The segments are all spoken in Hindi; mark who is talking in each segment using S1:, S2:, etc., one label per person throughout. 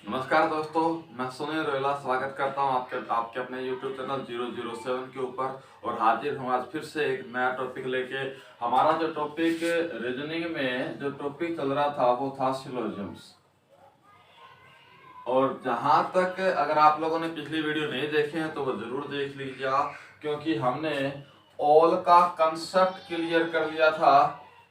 S1: नमस्कार दोस्तों, मैं सुनील रोयला स्वागत करता हूं आपके अपने YouTube चैनल 007 के ऊपर। और हाजिर हूं आज फिर से एक नया टॉपिक लेके। हमारा जो टॉपिक रीजनिंग में जो टॉपिक चल रहा था वो था सिलोजिम्स। और जहां तक अगर आप लोगों ने पिछली वीडियो नहीं देखे हैं तो वो जरूर देख लीजिएगा, क्योंकि हमने ऑल का कंसेप्ट क्लियर कर लिया था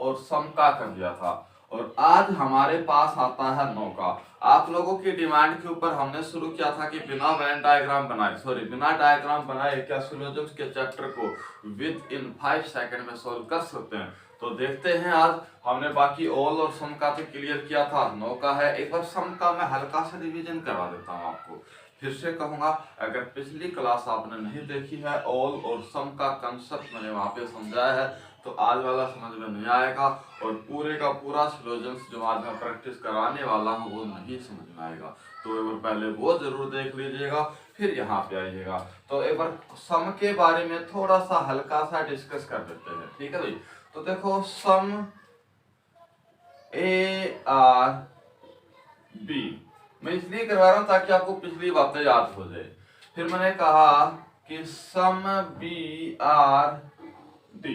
S1: और सम का कर दिया था। और आज हमारे पास आता है नो का। आप लोगों की डिमांड के ऊपर हमने शुरू किया था कि बिना बिना डायग्राम बनाए क्या सिलोजिम्स के चैप्टर को विद इन 5 सेकंड में सॉल्व कर सकते हैं। तो देखते हैं, आज हमने बाकी ऑल और सम का तो क्लियर किया था, नो का है। एक बार सम का मैं हल्का सा रिवीजन करवा देता हूँ आपको। फिर से कहूंगा, अगर पिछली क्लास आपने नहीं देखी है, ऑल और सम का कंसेप्ट मैंने वहां पे समझाया है, तो आज वाला समझ में नहीं आएगा और पूरे का पूरा सिलोजिम्स जो आज मैं प्रैक्टिस कराने वाला हूँ वो नहीं समझ में आएगा। तो एक बार पहले वो जरूर देख लीजिएगा, फिर यहाँ पे आइएगा। तो एक बार सम के बारे में थोड़ा सा हल्का सा डिस्कस कर देते हैं, ठीक है भाई। तो देखो, सम ए आर बी मैं इसलिए करवा रहा हूं ताकि आपको पिछली बातें याद हो जाए। फिर मैंने कहा कि सम बी आर डी।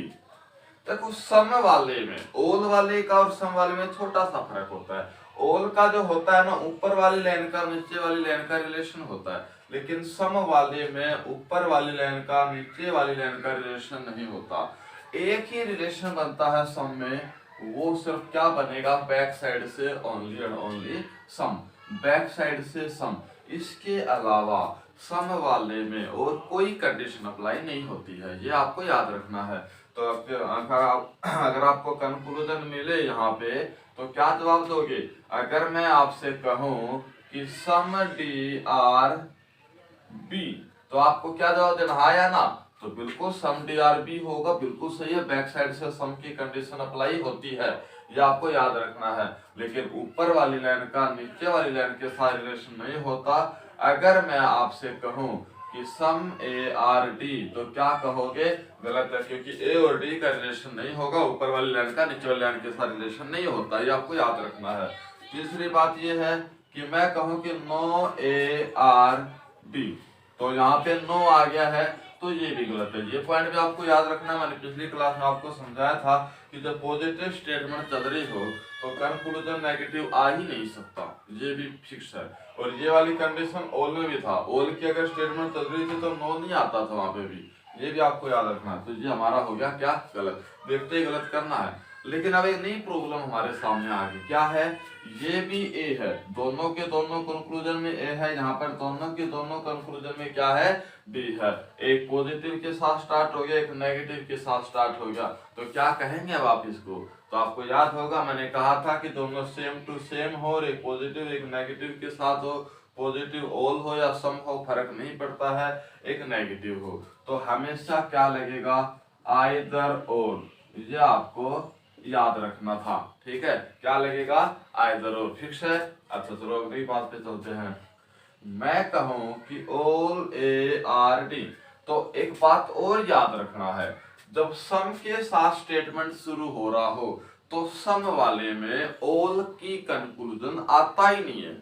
S1: देखो, सम वाले में ओल वाले का और सम वाले में छोटा सा फर्क होता है। ओल का जो होता है ना, ऊपर वाली लाइन का नीचे वाली लाइन का रिलेशन होता है, लेकिन सम वाले में ऊपर वाली लाइन का नीचे वाली लाइन का रिलेशन नहीं होता। एक ही रिलेशन बनता है सम में, वो सिर्फ क्या बनेगा, बैक साइड से only and only sum, back side से सम। इसके अलावा सम वाले में और कोई कंडीशन अप्लाई नहीं होती है, ये आपको याद रखना है। तो अगर आपको कंक्लूजन मिले यहाँ पे तो क्या जवाब दोगे? अगर मैं आपसे कहूं कि सम डी आर बी, तो आपको क्या जवाब देना, हाँ या ना? तो बिल्कुल सम डी आर बी होगा, बिल्कुल सही है। बैक साइड से सम की कंडीशन अप्लाई होती है, ये आपको याद रखना है। लेकिन ऊपर वाली लाइन का नीचे वाली लाइन के साथ रिलेशन नहीं होता। अगर मैं आपसे कहूं कि सम ए आर डी, तो क्या कहोगे? गलत है, क्योंकि ए और डी का रिलेशन नहीं होगा, ऊपर वाली लाइन का नीचे वाली लाइन के साथ रिलेशन नहीं होता, ये आपको याद रखना है। तीसरी बात ये है कि मैं कहूं कि नो ए आर डी, तो यहाँ पे नो आ गया है, तो ये भी गलत है। ये पॉइंट भी आपको याद रखना। मैंने पिछली क्लास में आपको समझाया था कि जब पॉजिटिव स्टेटमेंट चल रही हो तो कंक्लूजन नेगेटिव आ ही नहीं सकता, ये भी फिक्स है। और ये वाली कंडीशन ओल में भी था, ओल की अगर स्टेटमेंट चल रही थी तो नो नहीं आता था वहां पे भी, ये भी आपको याद रखना है। तो ये हमारा हो गया क्या, गलत। देखते ही गलत करना है। लेकिन अब एक नई प्रॉब्लम हमारे सामने आ गई, क्या है? ये भी ए है, दोनों के दोनों कंक्लूजन में ए है, यहाँ पर दोनों के दोनों कंक्लूजन में क्या है, डी है। एक पॉजिटिव के साथ स्टार्ट हो गया, एक नेगेटिव के साथ स्टार्ट हो गया, तो क्या कहेंगे अब आप इसको? तो आपको याद होगा, मैंने कहा था कि दोनों सेम टू सेम हो और एक पॉजिटिव एक नेगेटिव के साथ हो, पॉजिटिव ऑल हो या सम हो, फर्क नहीं पड़ता है, एक नेगेटिव हो तो हमेशा क्या लगेगा, आइदर और। ये आपको याद रखना था, ठीक है? क्या लगेगा, आइदर और, फिक्स है। अच्छा चलो अगली बात पे चलते हैं। मैं कहूं कि ऑल ए आर डी, तो एक बात और याद रखना है, जब सम के साथ स्टेटमेंट शुरू हो रहा हो तो सम वाले में ऑल की कंक्लूजन आता ही नहीं है।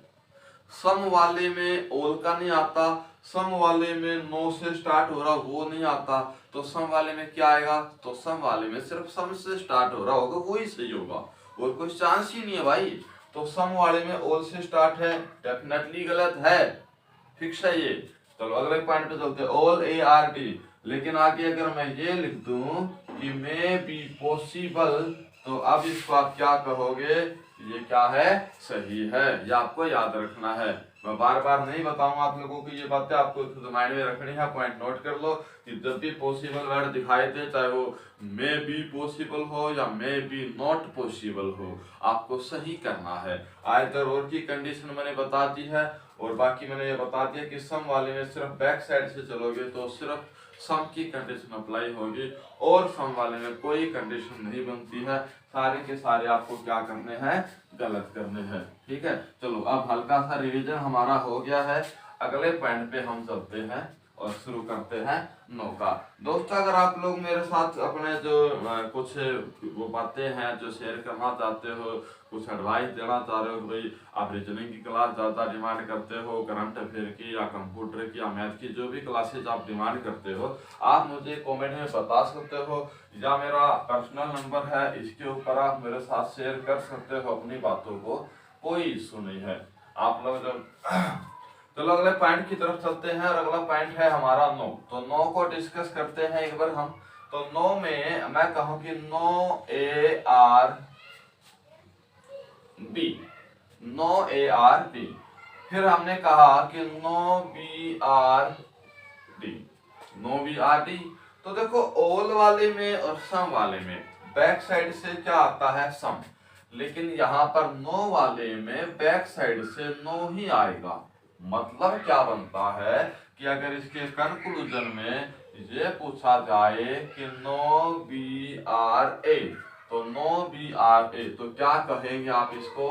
S1: सम वाले में ओल का नहीं आता, सम वाले में नो से स्टार्ट हो रहा वो नहीं आता, तो सम वाले में क्या आएगा? तो सम वाले में सिर्फ सम से स्टार्ट हो रहा होगा, वो ही सही होगा, और कोई चांस ही नहीं है भाई। तो सम वाले में ओल से स्टार्ट है, डेफिनेटली गलत है, फिक्स है ये। चलो अगले पॉइंट पे चलते हैं, ऑल ए आर डी। लेकिन आगे अगर मैं ये लिख दूं कि मे बी पॉसिबल, तो अब इसको आप क्या कहोगे? ये क्या है, सही है। ये आपको याद रखना है, मैं बार बार नहीं बताऊंगा आप लोगों को, ये बातें आपको माइंड में रखनी है। पॉइंट नोट कर लो कि जब भी पॉसिबल वर्ड दिखाई दे, चाहे वो मे बी पॉसिबल हो या मे बी नॉट पॉसिबल हो, आपको सही करना है। आइदर और की कंडीशन मैंने बता दी है, और बाकी मैंने ये बता दिया कि सम वाले में सिर्फ बैक साइड से चलोगे तो सिर्फ सम की कंडीशन अप्लाई होगी, और सम वाले में कोई कंडीशन नहीं बनती है। सारे के सारे आपको क्या करने हैं, गलत करने हैं, ठीक है? चलो अब हल्का सा रिवीजन हमारा हो गया है, अगले पॉइंट पे हम चलते हैं और शुरू करते हैं 9 का। दोस्तों अगर आप लोग मेरे साथ अपने जो कुछ वो बातें हैं जो शेयर करना चाहते हो, कुछ एडवाइस देना चाह रहे हो, भाई आप रीजनिंग की क्लास ज़्यादा डिमांड करते हो, करंट अफेयर की या कंप्यूटर की या मैथ की जो भी क्लासेज आप डिमांड करते हो, आप मुझे कमेंट में बता सकते हो, या मेरा पर्सनल नंबर है इसके ऊपर आप मेरे साथ शेयर कर सकते हो अपनी बातों को, कोई इशू नहीं है। आप लोग जब चलो अगले पॉइंट की तरफ चलते हैं, और अगला पॉइंट है हमारा 9। तो 9 को डिस्कस करते हैं एक बार हम। तो 9 में मैं कहूं कि 9ARB, 9ARB। फिर हमने कहा कि 9BRD, 9BRD। तो देखो ऑल वाले में और सम वाले में बैक साइड से क्या आता है, सम, लेकिन यहाँ पर 9 वाले में बैक साइड से 9 ही आएगा। मतलब क्या बनता है कि अगर इसके कंक्लूजन में ये पूछा जाए कि 9BRA, तो 9BRA, तो क्या कहेंगे आप इसको,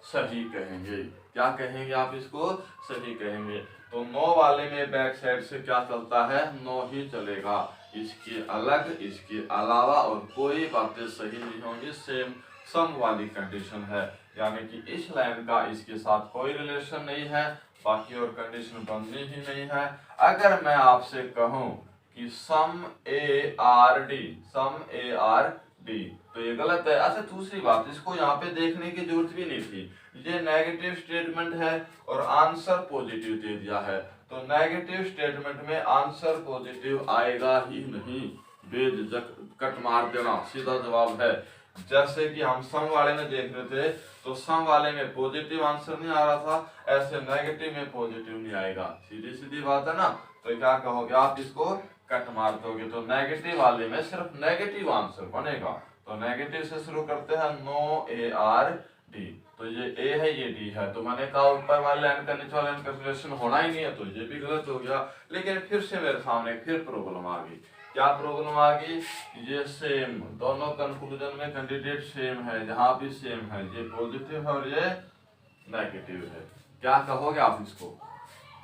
S1: सही कहेंगे। क्या कहेंगे आप इसको, सही कहेंगे। तो 9 वाले में बैक साइड से क्या चलता है, 9 ही चलेगा, इसके अलग इसके अलावा और कोई बातें सही नहीं होंगी। सेम सम वाली कंडीशन है, यानी कि इस लाइन का इसके साथ कोई रिलेशन नहीं है, बाकी और कंडीशन बननी ही नहीं है। अगर मैं आपसे कहूं कि सम ARD, सम ARD, तो ये गलत है। अच्छा दूसरी बात, इसको यहाँ पे देखने की जरूरत भी नहीं थी, ये नेगेटिव स्टेटमेंट है और आंसर पॉजिटिव दे दिया है, तो नेगेटिव स्टेटमेंट में आंसर पॉजिटिव आएगा ही नहीं, बेझिझक कट मार देना सीधा जवाब है। जैसे कि हम सम वाले में देख रहे थे, तो सम वाले में पॉजिटिव आंसर नहीं आ रहा था, ऐसे नेगेटिव में पॉजिटिव नहीं आएगा, सीधी सीधी बात है ना। तो क्या कहोगे आप, इसको कट मार दोगे, तो नेगेटिव वाले में सिर्फ नेगेटिव आंसर बनेगा। तो नेगेटिव से शुरू करते हैं, 9ARD। तो ये A है, ये D है, तो मैंने कहा ऊपर वाले लाइन का नीचे वाले लाइन का रिलेशन होना ही नहीं है, तो ये भी गलत हो गया। लेकिन फिर से मेरे सामने फिर प्रॉब्लम आ गई। क्या प्रॉब्लम आ गई, ये सेम, दोनों कंक्लूजन में कैंडिडेट सेम है, जहां भी सेम है, ये पॉजिटिव है और ये नेगेटिव है। क्या कहोगे आप इसको,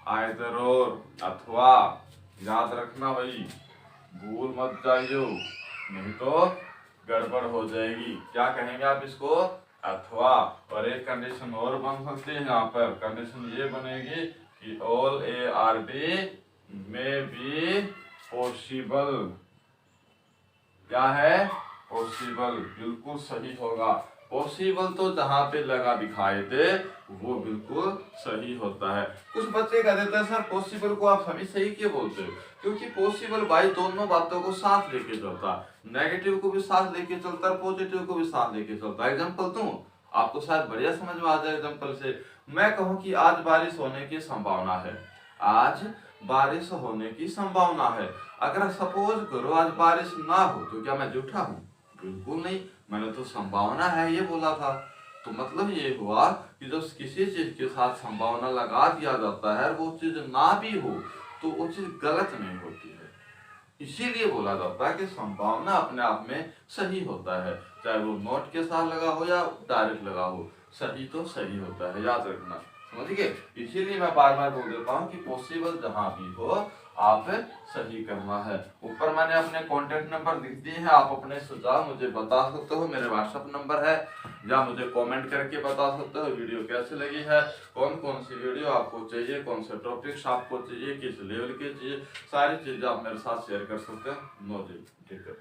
S1: आइदर और, अथवा। याद रखना भाई, भूल मत जाइयो, नहीं तो गड़बड़ हो जाएगी। क्या कहेंगे आप इसको, अथवा। और एक कंडीशन और बन सकती है यहाँ पर, कंडीशन ये बनेगी कि ऑल ARD में बी पॉसिबल। क्या है, पॉसिबल, बिल्कुल सही होगा। पॉसिबल तो जहां पे लगा दिखाए थे वो बिल्कुल सही होता है। कुछ बच्चे कह देते हैं सर पॉसिबल को आप हमें सही क्यों बोलते हो, क्योंकि पॉसिबल भाई दोनों बातों को साथ लेके चलता है, नेगेटिव को भी साथ लेके चलता है, पॉजिटिव को भी साथ लेके चलता है। एग्जांपल दूं आपको, शायद बढ़िया समझ में आ जाए एग्जांपल से। मैं कहूं कि आज बारिश होने की संभावना है, आज बारिश होने की संभावना है। अगर सपोज करो आज बारिश ना हो, तो क्या मैं झूठा हूं, बिल्कुल नहीं, मैंने तो संभावना है ये बोला था। तो मतलब ये हुआ कि जब किसी चीज के साथ संभावना लगा दिया जाता है, वो चीज ना भी हो तो वो चीज गलत नहीं होती है। इसीलिए बोला जाता है कि संभावना अपने आप में सही होता है, चाहे वो नोट के साथ लगा हो या डायरेक्ट लगा हो, सही तो सही होता है, याद रखना, समझ गए। इसीलिए मैं बार बार बोल देता हूँ कि पॉसिबल जहां भी हो आप सही करना है। ऊपर मैंने अपने कॉन्टेक्ट नंबर लिख दिए हैं, आप अपने सुझाव मुझे बता सकते हो, मेरे व्हाट्सएप नंबर है, या मुझे कमेंट करके बता सकते हो वीडियो कैसे लगी है, कौन कौन सी वीडियो आपको चाहिए, कौन से टॉपिक्स आपको चाहिए, किस लेवल के चाहिए, सारी चीजें आप मेरे साथ शेयर कर सकते हैं। नो जी, ठीक है।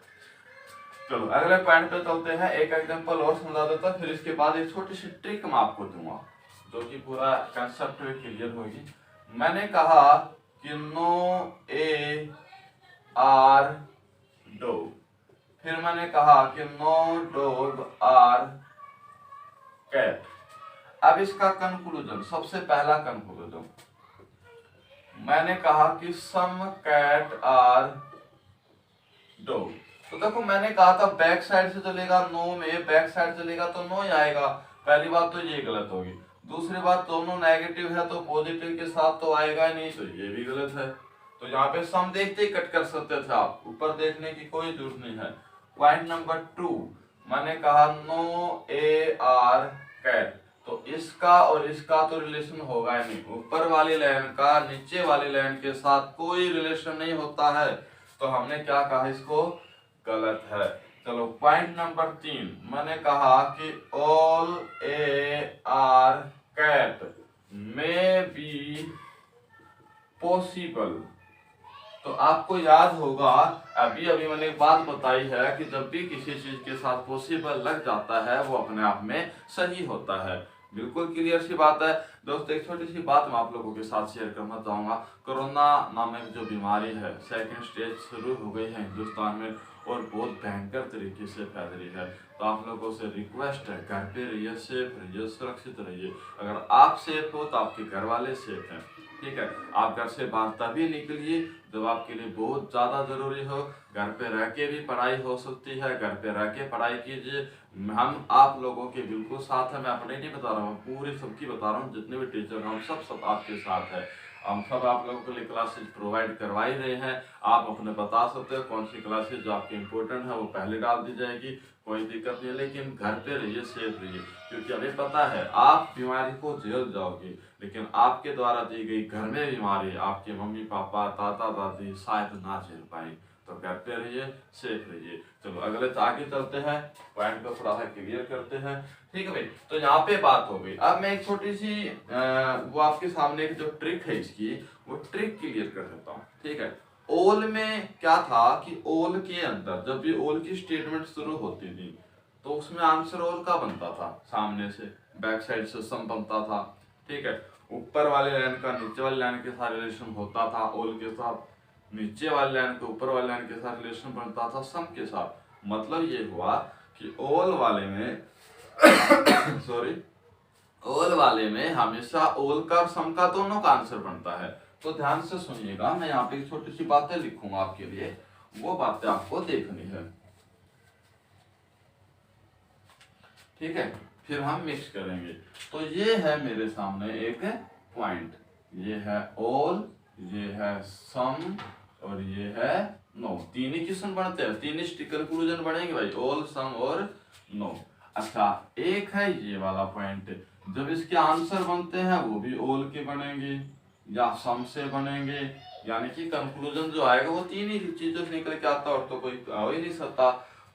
S1: चलो अगले पॉइंट पे चलते हैं, एक एग्जांपल और समझा देता, फिर इसके बाद एक छोटी सी ट्रिक मैं आपको दूंगा जो कि पूरा कंसेप्ट क्लियर होगी। मैंने कहा कि 9AR डॉग, फिर मैंने कहा कि 9 कैट। अब इसका कंक्लूजन, सबसे पहला कंक्लूजन मैंने कहा कि सम कैट आर डॉग। तो देखो मैंने कहा था बैक साइड से चलेगा, 9 में बैक साइड चलेगा तो 9 ही आएगा। पहली बात तो ये गलत होगी, दूसरी बात दोनों नेगेटिव है तो पॉजिटिव के साथ तो आएगा ही नहीं, तो ये भी गलत है। तो यहाँ पे सम देखते ही कट कर सकते थे आप, ऊपर देखने की कोई जरूरत नहीं है। पॉइंट नंबर 2 मैंने कहा 9AR कैट। तो इसका और इसका तो रिलेशन होगा ही नहीं, ऊपर वाली लाइन का नीचे वाली लाइन के साथ कोई रिलेशन नहीं होता है, तो हमने क्या कहा, इसको गलत है। चलो पॉइंट नंबर 3, मैंने कहा कि all A are cat may be possible. तो आपको याद होगा अभी अभी मैंने एक बात बताई है कि जब भी किसी चीज के साथ पॉसिबल लग जाता है वो अपने आप में सही होता है। बिल्कुल क्लियर सी बात है दोस्तों। एक छोटी सी बात मैं आप लोगों के साथ शेयर करना चाहूंगा। कोरोना नामक जो बीमारी है, सेकंड स्टेज शुरू हो गई है हिंदुस्तान में और बहुत भयंकर तरीके से फैल रही है। तो आप लोगों से रिक्वेस्ट है, घर पे रहिए, सेफ रहिए, सुरक्षित रहिए। अगर आप सेफ हो तो आपके घर वाले सेफ हैं, ठीक है। आप घर से बाहर तभी निकलिए जब आपके लिए बहुत ज्यादा जरूरी हो। घर पे रह के भी पढ़ाई हो सकती है, घर पे रह के पढ़ाई कीजिए। हम आप लोगों के बिल्कुल साथ है, मैं अपने नहीं बता रहा हूँ, पूरी सबकी बता रहा हूँ। जितने भी टीचर हैं हम सब आपके साथ है। हम सब आप लोगों के लिए क्लासेज प्रोवाइड करवा ही रहे हैं। आप अपने बता सकते हो कौन सी क्लासेज जो आपकी इंपॉर्टेंट है वो पहले डाल दी जाएगी, कोई दिक्कत नहीं है। लेकिन घर पे रहिए, सेफ रहिए, क्योंकि हमें पता है आप बीमारी को झेल जाओगे, लेकिन आपके द्वारा दी गई घर में बीमारी आपके मम्मी पापा दादा दादी शायद ना झेल पाए। तो घर पे रहिए, सेफ रहिए। चलो अगले आगे चलते हैं, पॉइंट को थोड़ा सा क्लियर करते हैं, ठीक है भाई। तो यहाँ पे बात हो गई। अब मैं एक छोटी सी वो आपके सामने एक जो ट्रिक है इसकी, वो ट्रिक क्लियर कर देता हूँ, ठीक है। ओल में क्या था कि ओल के अंदर जब भी ओल की स्टेटमेंट शुरू होती थी तो उसमें आंसर ओल का बनता था, सामने से बैक साइड से सम बनता था, ठीक है। ऊपर वाले लाइन का नीचे वाली लाइन के साथ रिलेशन होता था ओल के साथ, नीचे वाली लाइन को ऊपर वाली लाइन के साथ रिलेशन बनता था सम के साथ। मतलब ये हुआ कि ओल वाले में सॉरी ओल वाले में हमेशा ओल का और सम का दोनों का आंसर बनता है। तो ध्यान से सुनिएगा, मैं यहाँ पे एक छोटी सी बातें लिखूंगा आपके लिए, वो बातें आपको देखनी है, ठीक है। फिर हम मिक्स करेंगे। तो ये है मेरे सामने एक पॉइंट, ये है ओल, ये है सम और ये है नो। तीन ही क्वेश्चन बनते हैं, तीन ही कंक्लूजन बनेंगे भाई, ओल सम और नो। अच्छा एक है ये वाला पॉइंट, जब इसके आंसर बनते हैं वो भी ओल के बनेंगे या सम से बनेंगे, यानी कि कंक्लूजन जो आएगा वो तीन ही चीजों से निकल के आता और तो कोई हो ही नहीं सकता।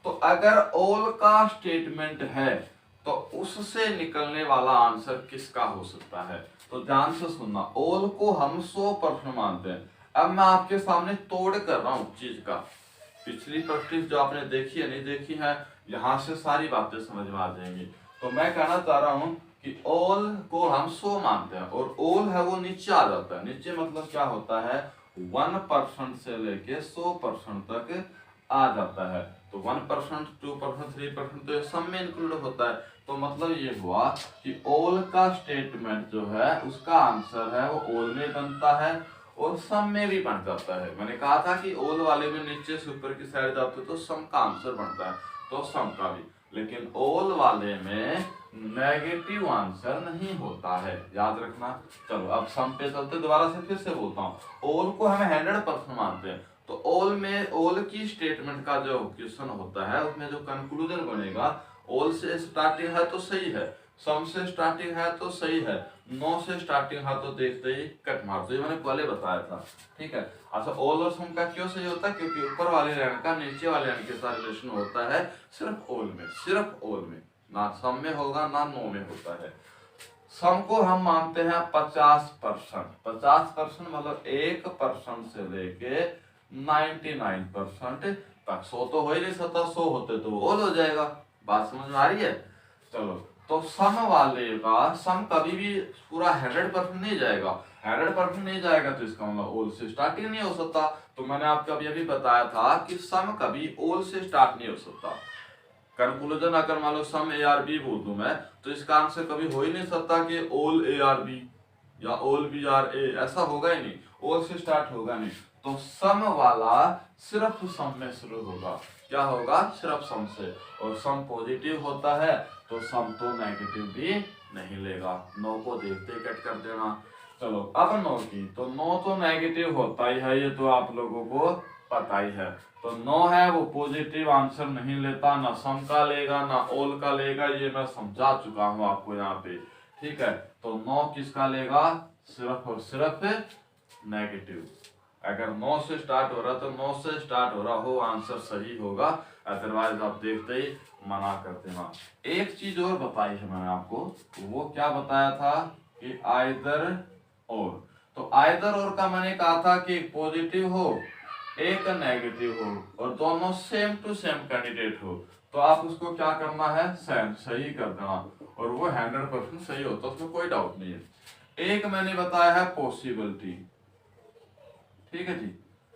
S1: तो अगर ओल का स्टेटमेंट है तो उससे निकलने वाला आंसर किसका हो सकता है। तो ध्यान से सुनना, ओल को हम 100% मानते हैं। अब मैं आपके सामने तोड़ कर रहा हूँ चीज का, पिछली प्रैक्टिस जो आपने देखी है नहीं देखी है, यहाँ से सारी बातें समझ में आ जाएंगी। तो मैं कहना चाह रहा हूँ कि ओल को हम 100 मानते हैं और ओल है वो नीचे आ जाता है। नीचे मतलब क्या होता है, 1% से लेके 100% तक आ जाता है। तो 1%, 2%, 3% तो ये सब में इंक्लूड होता है। तो मतलब ये हुआ कि ओल का स्टेटमेंट जो है उसका आंसर है वो ओल में बनता है और सम में भी बन जाता है। मैंने कहा था कि ओल वाले में नीचे से ऊपर की साइड जाते तो सम का आंसर बनता है, तो सम का भी। लेकिन ओल वाले में नेगेटिव आंसर नहीं होता है, याद रखना। चलो अब सम पे चलते, दोबारा से फिर से बोलता हूँ, ओल को हमें 100% मानते हैं। तो ओल में ओल की स्टेटमेंट का जो क्वेश्चन होता है उसमें जो कंक्लूजन बनेगा, ओल से स्टार्टिंग है तो सही है, सम से स्टार्टिंग है तो सही है, नो से स्टार्टिंग है तो देखते ही कट मार दो, ये मैंने पहले बताया था, ठीक है। अच्छा ओल और सम का क्यों सही होता है, क्योंकि ऊपर वाले लाइन का नीचे वाले लाइन के साथ रिलेशन होता है सिर्फ ओल में, सिर्फ ओल में, ना सम में होगा ना नो में होता है। सम को हम मानते हैं 50%, 50% मतलब 1% से लेके 99% तक। 100 तो हो ही नहीं सकता, 100 होते तो ओल हो जाएगा, बात समझ में आ रही है। चलो तो सम वाले का सम कभी भी पूरा 100% नहीं जाएगा, 100% नहीं जाएगा तो इसका मतलब ओल से स्टार्टिंग नहीं हो सकता। तो मैंने आपको अभी बताया था कि सम कभी ओल से स्टार्ट नहीं हो सकता। कंक्लूजन अगर मान लो सम ए आर बी बोल दूं मैं, तो इसका आंसर कभी हो ही नहीं सकता कि ओल ए आर बी या ओल बी आर ए, ऐसा होगा ही नहीं, ओल से स्टार्ट होगा नहीं। तो सम वाला सिर्फ सम में शुरू होगा, क्या होगा, सिर्फ सम से। और सम पॉजिटिव होता है तो सम तो नेगेटिव भी नहीं लेगा। नो को देखते कट कर देना। चलो अब नो की, तो नो तो नेगेटिव होता ही है, ये तो आप लोगों को पता ही है। तो नो है वो पॉजिटिव आंसर नहीं लेता, ना सम का लेगा ना ओल का लेगा, ये मैं समझा चुका हूं आपको यहाँ पे। ठीक है, तो नो किसका लेगा, सिर्फ और सिर्फ नेगेटिव। अगर 9 से स्टार्ट हो रहा तो 9 से स्टार्ट हो रहा हो, आंसर सही होगा, अदरवाइज आप देखते ही मना करते हैं। एक चीज और बताई है मैंने आपको, वो क्या बताया था कि आइदर और, तो आइदर और का मैंने कहा था कि एक पॉजिटिव हो एक नेगेटिव हो और दोनों सेम टू सेम कैंडिडेट हो, तो आप उसको क्या करना है, सेम सही कर देना, और वो 100% सही होता है, उसमें कोई डाउट नहीं है। एक मैंने बताया है पॉसिबिलिटी, ठीक है जी,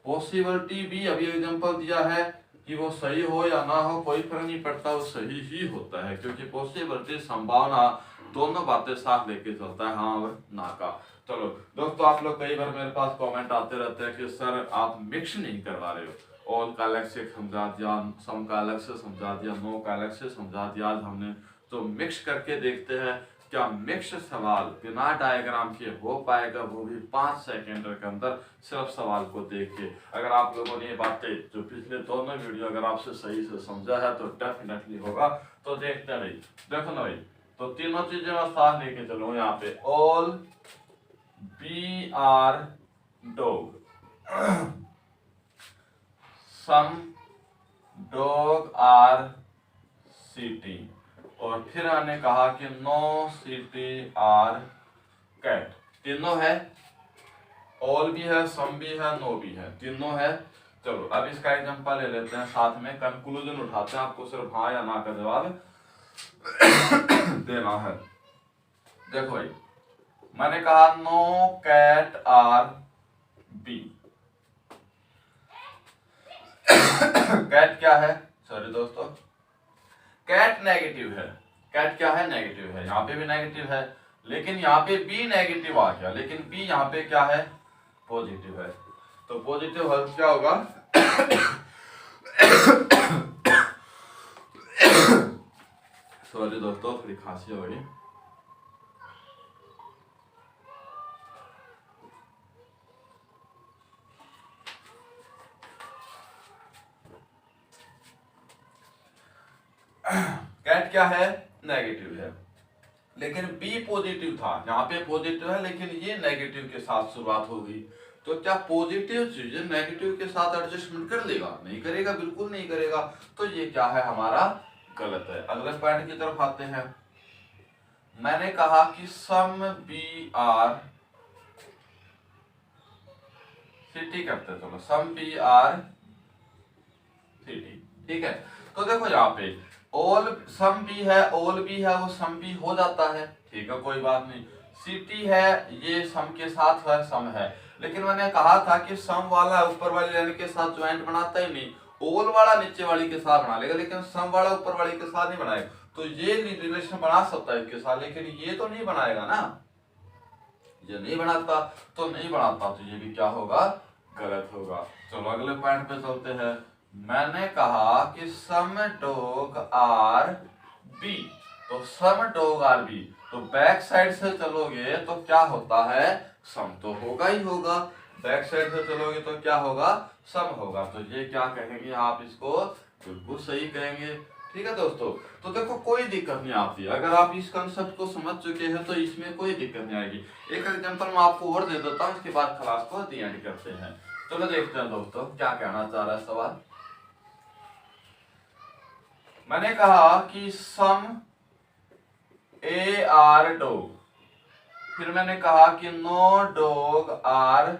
S1: पॉसिबिलिटी भी अभी एग्जांपल दिया है कि वो सही हो या ना हो कोई फर्क नहीं पड़ता, वो सही ही होता है, क्योंकि पॉसिबिलिटी संभावना दोनों बातें साथ लेके चलता है, हाँ और ना का। चलो दोस्तों, आप लोग कई बार मेरे पास कमेंट आते रहते हैं कि सर आप मिक्स नहीं करवा रहे हो, ऑल का अलग से समझा दिया, सम का अलग से समझा दिया, नो का अलग से समझा दिया। आज हमने तो मिक्स करके देखते हैं क्या मिक्स सवाल बिना डायग्राम के हो पाएगा, वो भी 5 सेकंड के अंदर, सिर्फ सवाल को देख के। अगर आप लोगों ने ये बातें जो पिछले दोनों वीडियो अगर आपसे सही से समझा है तो डेफिनेटली होगा। तो देखते रहिए, देखो ना भाई, तो तीनों चीजें मैं साथ लेके चलूँ यहाँ पे, all B are dog, some dog are sitting, और फिर हमने कहा कि नो सिटी आर कैट, तीनों है, ऑल भी है, सम भी है, नो भी है, तीनों है। चलो अब इसका एग्जांपल ले लेते हैं, साथ में कंक्लूजन उठाते हैं, आपको सिर्फ हाँ या ना का जवाब देना है। देखो भाई, मैंने कहा no cat are B, cat क्या है, सॉरी दोस्तों, कैट नेगेटिव है, कैट क्या है, नेगेटिव है, यहाँ पे भी नेगेटिव है, लेकिन यहाँ पे बी नेगेटिव आ गया, लेकिन बी यहाँ पे क्या है, पॉजिटिव है, तो पॉजिटिव हल क्या होगा सॉरी दोस्तों, थोड़ी खांसी हो गई। कैट क्या है, नेगेटिव है, लेकिन बी पॉजिटिव था, यहाँ पे पॉजिटिव है लेकिन ये नेगेटिव के साथ शुरुआत हो गई, तो क्या पॉजिटिव चीज नेगेटिव के साथ एडजस्टमेंट कर लेगा, नहीं करेगा, बिल्कुल नहीं करेगा, तो ये क्या है, हमारा गलत है। अगले पॉइंट की तरफ आते हैं, मैंने कहा कि सम बी आर सिटी करते, चलो सम बी आर सिटी, ठीक है, तो देखो यहाँ पे ऑल सम भी है, ऑल भी है, वो सम भी हो जाता है, ठीक है, कोई बात नहीं, सिटी है, ये सम के साथ है, सम है, लेकिन मैंने कहा था कि सम वाला ऊपर वाली लाइन के साथ ज्वाइंट बनाता ही नहीं, ऑल वाला नीचे वाली के साथ बना लेगा, लेकिन सम वाला ऊपर वाली के साथ नहीं बनाएगा, तो ये रिलेशन बना सकता है इसके साथ, लेकिन ये तो नहीं बनाएगा ना, ये नहीं बनाता, तो नहीं बनाता, तो ये भी क्या होगा, गलत होगा। चलो अगले पॉइंट पे चलते हैं, मैंने कहा कि सम डॉग आर बी, तो सम डॉग आर बी, तो बैक साइड से चलोगे तो क्या होता है, सम तो होगा ही होगा, बैक साइड से चलोगे तो क्या होगा, सम होगा, तो ये क्या कहेंगे आप, इसको बिल्कुल सही कहेंगे, ठीक है दोस्तों। तो देखो कोई दिक्कत नहीं आती, अगर आप इस कंसेप्ट को समझ चुके हैं तो इसमें कोई दिक्कत नहीं आएगी। एक एग्जांपल मैं आपको और दे देता हूँ, उसके बाद क्लास को दी एंड करते हैं। चलो देखते हैं दोस्तों क्या कहना चाह रहा है सवाल। मैंने कहा कि सम ए आर डॉग, फिर मैंने कहा कि नो डॉग आर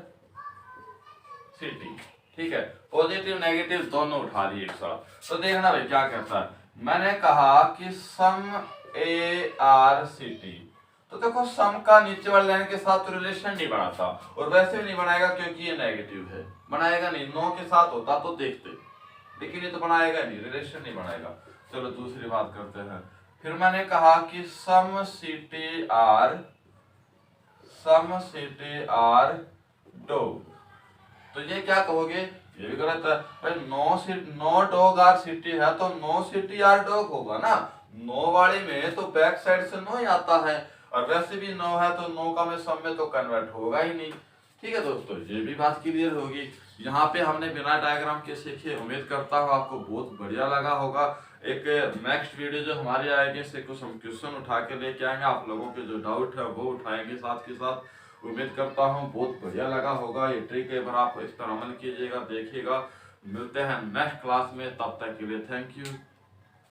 S1: सिटी, ठीक है, पॉजिटिव नेगेटिव दोनों उठा लिए एक साथ, तो देखना भाई क्या कहता है। मैंने कहा कि सम ए आर सिटी, तो देखो सम का नीचे वाले लाइन के साथ तो रिलेशन नहीं बनाता, और वैसे भी नहीं बनाएगा क्योंकि ये नेगेटिव है, बनाएगा नहीं, नो के साथ होता तो देखते, लेकिन ये तो बनाएगा नहीं, रिलेशन नहीं बनाएगा। चलो दूसरी बात करते हैं, फिर मैंने कहा कि सम सिटी आर डॉग, तो ये क्या कहोगे, ये भी गलत है भाई, नो डॉग आर सिटी है तो नो सिटी आर डॉग होगा ना, नो वाले में तो बैक साइड से नो ही आता है, और वैसे भी नो है तो नो का में सम में तो कन्वर्ट होगा ही नहीं, ठीक है दोस्तों, ये भी बात क्लियर होगी। यहाँ पे हमने बिना डायग्राम के सीखे, उम्मीद करता हूँ आपको बहुत बढ़िया लगा होगा। एक नेक्स्ट वीडियो जो हमारी आएगी से कुछ हम क्वेश्चन उठा के लेके आएंगे, आप लोगों के जो डाउट है वो उठाएंगे साथ के साथ। उम्मीद करता हूँ बहुत बढ़िया लगा होगा ये ट्रिक, एक बार आप इस पर अमल कीजिएगा, देखिएगा। मिलते हैं नेक्स्ट क्लास में, तब तक के लिए थैंक यू।